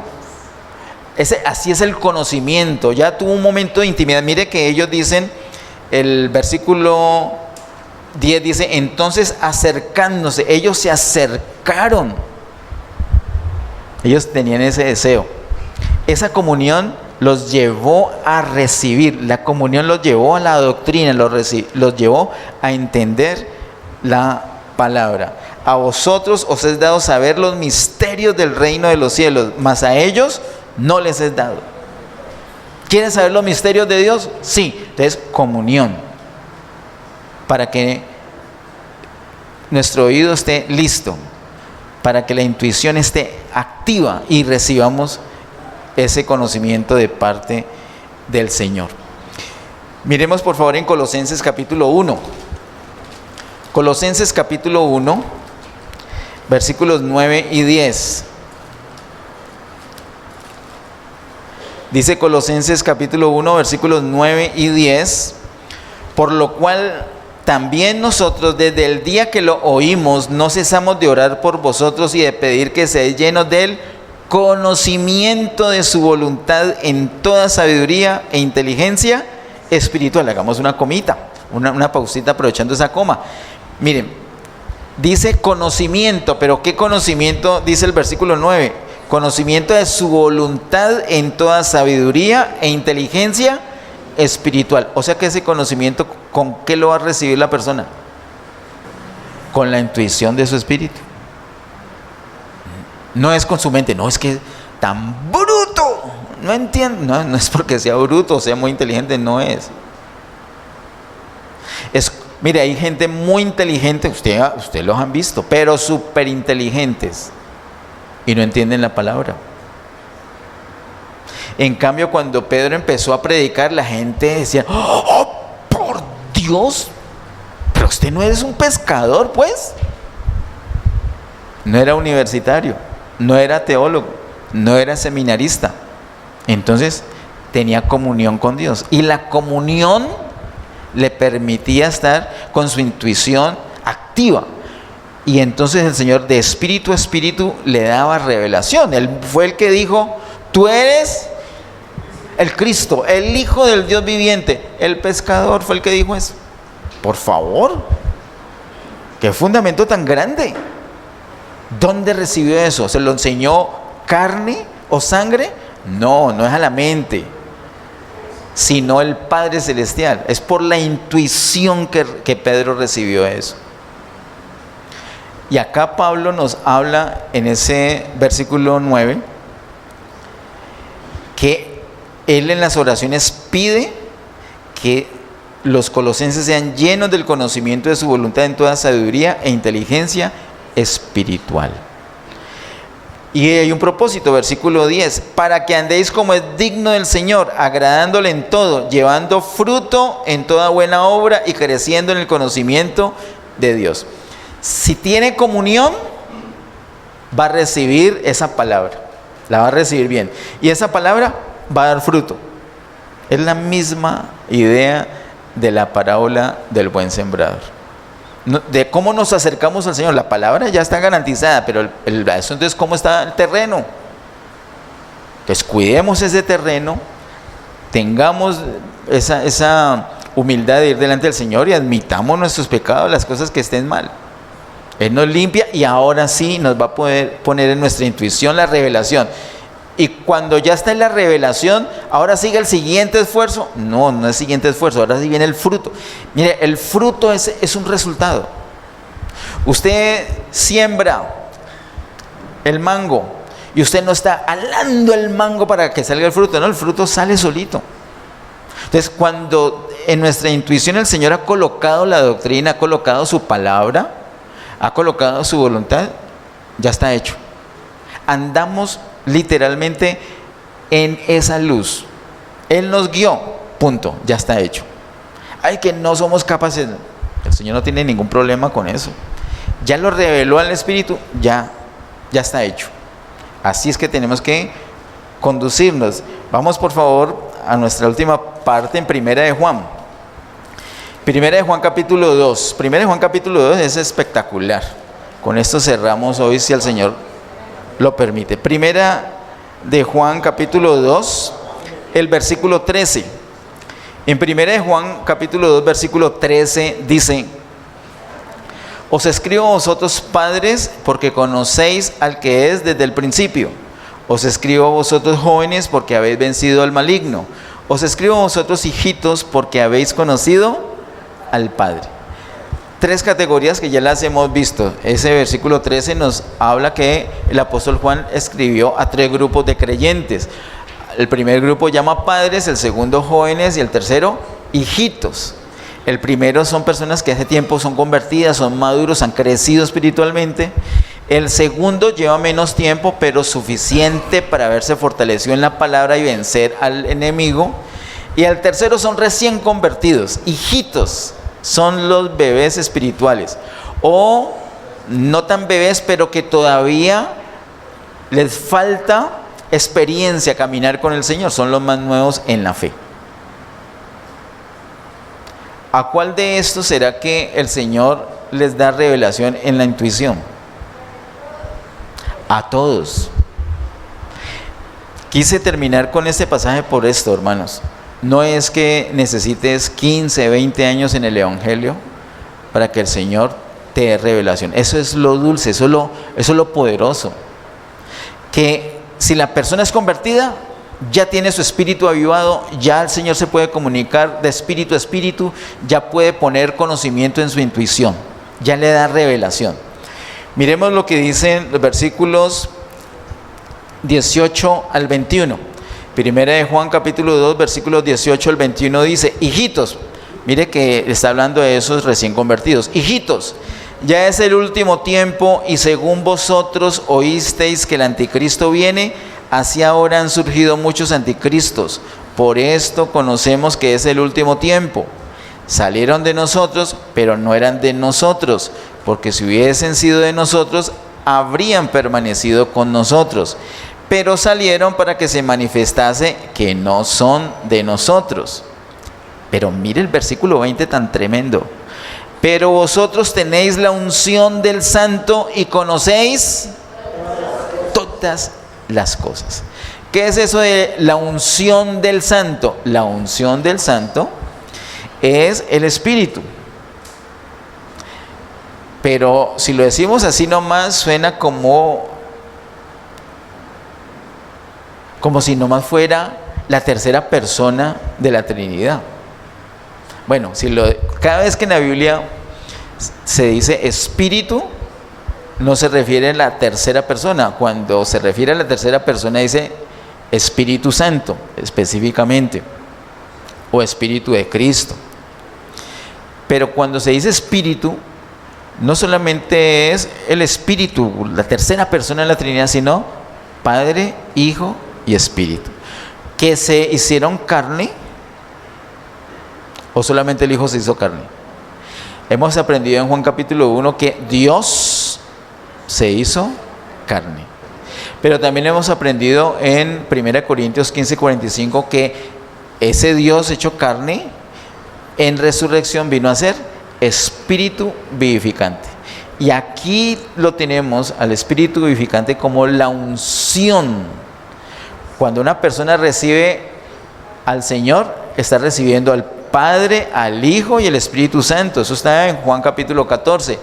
Así es el conocimiento, ya tuvo un momento de intimidad. Mire que ellos dicen, el versículo 10 dice, entonces acercándose, ellos se acercaron. Ellos tenían ese deseo. Esa comunión los llevó a recibir, la comunión los llevó a la doctrina, los llevó a entender la palabra. A vosotros os es dado saber los misterios del reino de los cielos, mas a ellos no les es dado. ¿Quieren saber los misterios de Dios? Sí. Entonces, comunión. Para que nuestro oído esté listo, para que la intuición esté activa y recibamos ese conocimiento de parte del Señor. Miremos por favor en Colosenses capítulo 1. Colosenses capítulo 1, versículos 9 y 10. Dice Colosenses capítulo 1, versículos 9 y 10. Por lo cual también nosotros desde el día que lo oímos no cesamos de orar por vosotros y de pedir que seáis llenos del conocimiento de su voluntad en toda sabiduría e inteligencia espiritual. Hagamos una comita, una pausita aprovechando esa coma. Miren, dice conocimiento, pero ¿qué conocimiento? Dice el versículo 9, conocimiento de su voluntad en toda sabiduría e inteligencia espiritual. O sea que ese conocimiento, ¿con qué lo va a recibir la persona? Con la intuición de su espíritu. No es con su mente, no es que tan bruto, no entiendo, no es porque sea bruto o sea muy inteligente, no es. Mire, hay gente muy inteligente, usted los han visto, pero súper inteligentes y no entienden la palabra. En cambio, cuando Pedro empezó a predicar, la gente decía, ¡oh, por Dios! Pero usted no es un pescador, pues. No era universitario, no era teólogo, no era seminarista. Entonces tenía comunión con Dios. Y la comunión le permitía estar con su intuición activa. Y entonces el Señor de espíritu a espíritu le daba revelación. Él fue el que dijo, tú eres el Cristo, el Hijo del Dios viviente. El pescador fue el que dijo eso. Por favor, qué fundamento tan grande. ¿Dónde recibió eso? ¿Se lo enseñó carne o sangre? No es a la mente, sino el Padre Celestial. Es por la intuición que Pedro recibió eso. Y acá Pablo nos habla en ese versículo 9 que él en las oraciones pide que los colosenses sean llenos del conocimiento de su voluntad en toda sabiduría e inteligencia espiritual. Y hay un propósito, versículo 10, para que andéis como es digno del Señor, agradándole en todo, llevando fruto en toda buena obra y creciendo en el conocimiento de Dios. Si tiene comunión, va a recibir esa palabra, la va a recibir bien, y esa palabra va a dar fruto. Es la misma idea de la parábola del buen sembrador. De cómo nos acercamos al Señor. La palabra ya está garantizada, pero el asunto es cómo está el terreno. Entonces cuidemos ese terreno, tengamos esa humildad de ir delante del Señor y admitamos nuestros pecados, las cosas que estén mal. Él nos limpia y ahora sí nos va a poder poner en nuestra intuición la revelación. Y cuando ya está en la revelación, ahora sigue el siguiente esfuerzo. No es siguiente esfuerzo, ahora sí viene el fruto. Mire, el fruto es un resultado. Usted siembra el mango y usted no está alando el mango para que salga el fruto. No, el fruto sale solito. Entonces, cuando en nuestra intuición el Señor ha colocado la doctrina, ha colocado su palabra, ha colocado su voluntad, ya está hecho. Andamos literalmente en esa luz. Él nos guió, punto, ya está hecho. Ay, que no somos capaces. El Señor no tiene ningún problema con eso. Ya lo reveló al Espíritu, ya está hecho. Así es que tenemos que conducirnos. Vamos por favor a nuestra última parte en Primera de Juan. Primera de Juan capítulo 2. Primera de Juan capítulo 2 es espectacular. Con esto cerramos hoy, si el Señor lo permite. Primera de Juan capítulo 2, el versículo 13. En Primera de Juan capítulo 2, versículo 13 dice: os escribo a vosotros padres, porque conocéis al que es desde el principio. Os escribo a vosotros jóvenes, porque habéis vencido al maligno. Os escribo a vosotros hijitos, porque habéis conocido al Padre. Tres categorías que ya las hemos visto. Ese versículo 13 nos habla que el apóstol Juan escribió a tres grupos de creyentes. El primer grupo llama padres, el segundo jóvenes y el tercero hijitos. El primero son personas que hace tiempo son convertidas, son maduros, han crecido espiritualmente. El segundo lleva menos tiempo, pero suficiente para haberse fortalecido en la palabra y vencer al enemigo. Y el tercero son recién convertidos, hijitos, son los bebés espirituales. O no tan bebés, pero que todavía les falta experiencia, caminar con el Señor, son los más nuevos en la fe. ¿A cuál de estos será que el Señor les da revelación en la intuición? A todos. Quise terminar con este pasaje por esto, hermanos. No es que necesites 15, 20 años en el Evangelio para que el Señor te dé revelación. Eso es lo dulce, eso es lo poderoso. Que si la persona es convertida, ya tiene su espíritu avivado, ya el Señor se puede comunicar de espíritu a espíritu, ya puede poner conocimiento en su intuición, ya le da revelación. Miremos lo que dicen los versículos 18 al 21. Primera de Juan capítulo 2, versículos 18 al 21 dice: hijitos, mire que está hablando de esos recién convertidos. Hijitos, ya es el último tiempo y según vosotros oísteis que el anticristo viene, así ahora han surgido muchos anticristos. Por esto conocemos que es el último tiempo. Salieron de nosotros, pero no eran de nosotros, porque si hubiesen sido de nosotros, habrían permanecido con nosotros. Pero salieron para que se manifestase que no son de nosotros. Pero mire el versículo 20 tan tremendo. Pero vosotros tenéis la unción del Santo y conocéis todas las cosas. ¿Qué es eso de la unción del Santo? La unción del Santo es el Espíritu. Pero si lo decimos así nomás, suena como si nomás fuera la tercera persona de la Trinidad. Bueno, cada vez que en la Biblia se dice Espíritu, no se refiere a la tercera persona. Cuando se refiere a la tercera persona dice Espíritu Santo específicamente, o Espíritu de Cristo. Pero cuando se dice Espíritu, no solamente es el Espíritu, la tercera persona de la Trinidad, sino Padre, Hijo y Espíritu, que se hicieron carne, o solamente el Hijo se hizo carne. Hemos aprendido en Juan capítulo 1 que Dios se hizo carne, pero también hemos aprendido en 1 Corintios 15:45 que ese Dios hecho carne en resurrección vino a ser Espíritu vivificante. Y aquí lo tenemos al Espíritu vivificante como la unción. Cuando una persona recibe al Señor, está recibiendo al Padre, al Hijo y al Espíritu Santo. Eso está en Juan capítulo 14.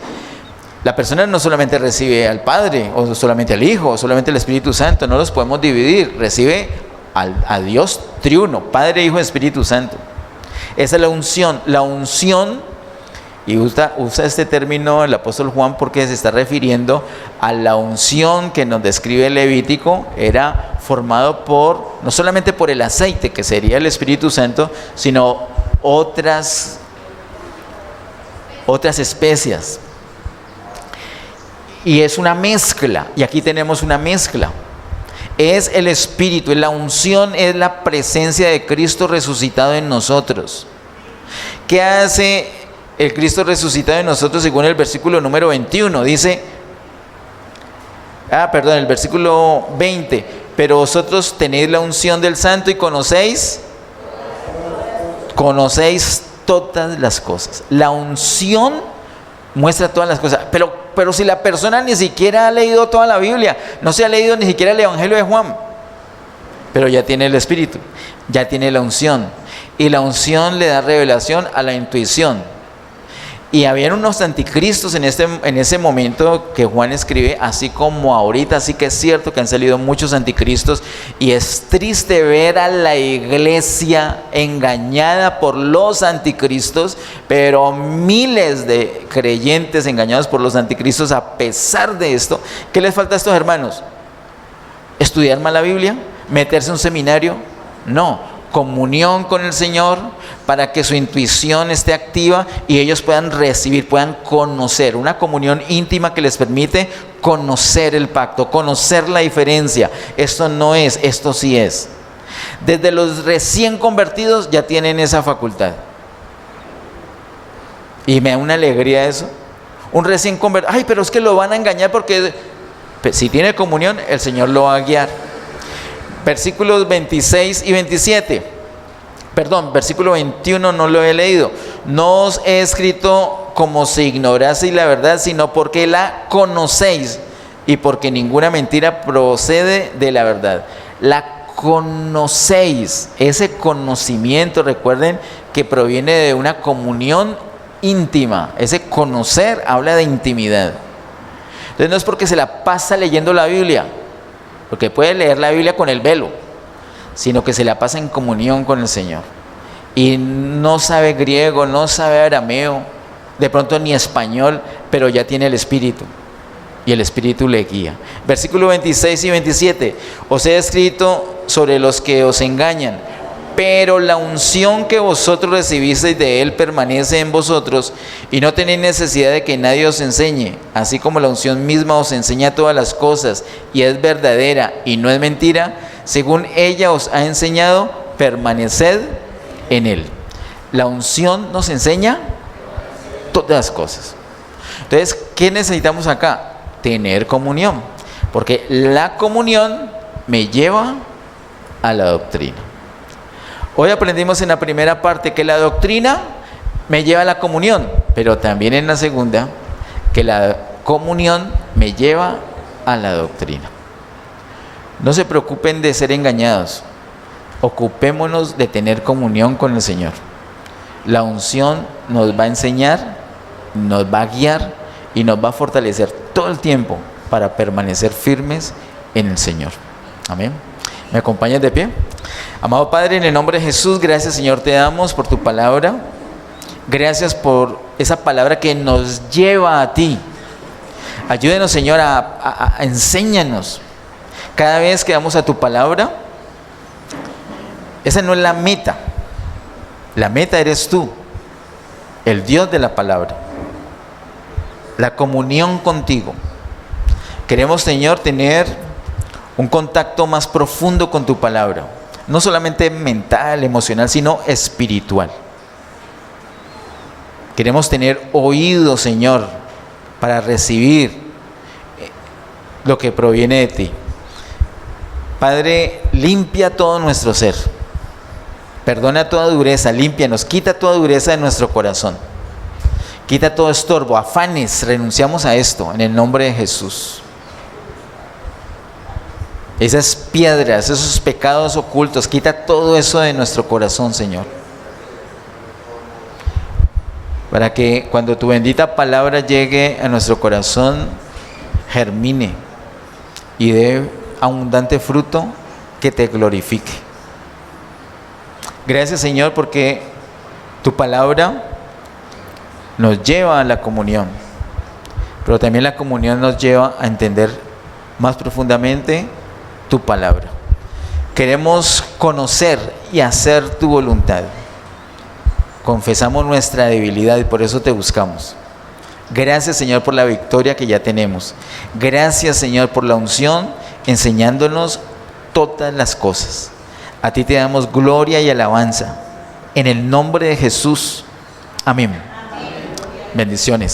La persona no solamente recibe al Padre, o solamente al Hijo, o solamente al Espíritu Santo, no los podemos dividir. Recibe a Dios triuno, Padre, Hijo y Espíritu Santo. Esa es la unción. La unción, y usa este término el apóstol Juan porque se está refiriendo a la unción que nos describe el Levítico, era formado por, no solamente por el aceite, que sería el Espíritu Santo, sino otras especias. Y es una mezcla, y aquí tenemos una mezcla. Es el Espíritu, la unción es la presencia de Cristo resucitado en nosotros. ¿Qué hace el Cristo resucitado en nosotros según el versículo número 21? Dice, el versículo 20, pero vosotros tenéis la unción del Santo y conocéis todas las cosas. La unción muestra todas las cosas, pero si la persona ni siquiera ha leído toda la Biblia, no se ha leído ni siquiera el Evangelio de Juan, pero ya tiene el Espíritu, ya tiene la unción, y la unción le da revelación a la intuición. Y habían unos anticristos en ese momento que Juan escribe, así como ahorita. Así que es cierto que han salido muchos anticristos, y es triste ver a la iglesia engañada por los anticristos, pero miles de creyentes engañados por los anticristos. A pesar de esto, ¿qué les falta a estos hermanos? ¿Estudiar más la Biblia? ¿Meterse en un seminario? No. Comunión con el Señor, para que su intuición esté activa y ellos puedan recibir, puedan conocer, una comunión íntima que les permite conocer el pacto, conocer la diferencia. Esto no es, esto sí es. Desde los recién convertidos ya tienen esa facultad, y me da una alegría eso. Un recién convertido, pero es que lo van a engañar, porque si tiene comunión, el Señor lo va a guiar. Versículos 26 y 27. Versículo 21 no lo he leído. No os he escrito como si ignoraseis la verdad, sino porque la conocéis, y porque ninguna mentira procede de la verdad. La conocéis. Ese conocimiento, recuerden que proviene de una comunión íntima. Ese conocer habla de intimidad. Entonces no es porque se la pasa leyendo la Biblia, porque puede leer la Biblia con el velo, sino que se la pasa en comunión con el Señor. Y no sabe griego, no sabe arameo, de pronto ni español, pero ya tiene el Espíritu, y el Espíritu le guía. Versículo 26 y 27. Os he escrito sobre los que os engañan, pero la unción que vosotros recibisteis de Él permanece en vosotros, y no tenéis necesidad de que nadie os enseñe, así como la unción misma os enseña todas las cosas, y es verdadera y no es mentira. Según ella os ha enseñado, permaneced en Él. La unción nos enseña todas las cosas. Entonces, ¿qué necesitamos acá? Tener comunión, porque la comunión me lleva a la doctrina. Hoy aprendimos en la primera parte que la doctrina me lleva a la comunión, pero también en la segunda que la comunión me lleva a la doctrina. No se preocupen de ser engañados, ocupémonos de tener comunión con el Señor. La unción nos va a enseñar, nos va a guiar y nos va a fortalecer todo el tiempo para permanecer firmes en el Señor. Amén. ¿Me acompañas de pie? Amado Padre, en el nombre de Jesús, gracias, Señor, te damos por tu palabra. Gracias por esa palabra que nos lleva a ti. Ayúdenos, Señor, enséñanos. Cada vez que vamos a tu palabra, esa no es la meta. La meta eres tú, el Dios de la palabra. La comunión contigo. Queremos, Señor, tener un contacto más profundo con tu palabra, no solamente mental, emocional, sino espiritual. Queremos tener oído, Señor, para recibir lo que proviene de ti. Padre, limpia todo nuestro ser, perdona toda dureza, límpianos, quita toda dureza de nuestro corazón, quita todo estorbo, afanes, renunciamos a esto en el nombre de Jesús. Esas piedras, esos pecados ocultos, quita todo eso de nuestro corazón, Señor. Para que cuando tu bendita palabra llegue a nuestro corazón, germine y dé abundante fruto que te glorifique. Gracias, Señor, porque tu palabra nos lleva a la comunión, pero también la comunión nos lleva a entender más profundamente tu palabra. Queremos conocer y hacer tu voluntad. Confesamos nuestra debilidad y por eso te buscamos. Gracias, Señor, por la victoria que ya tenemos. Gracias, Señor, por la unción, enseñándonos todas las cosas. A ti te damos gloria y alabanza. En el nombre de Jesús. Amén. Bendiciones.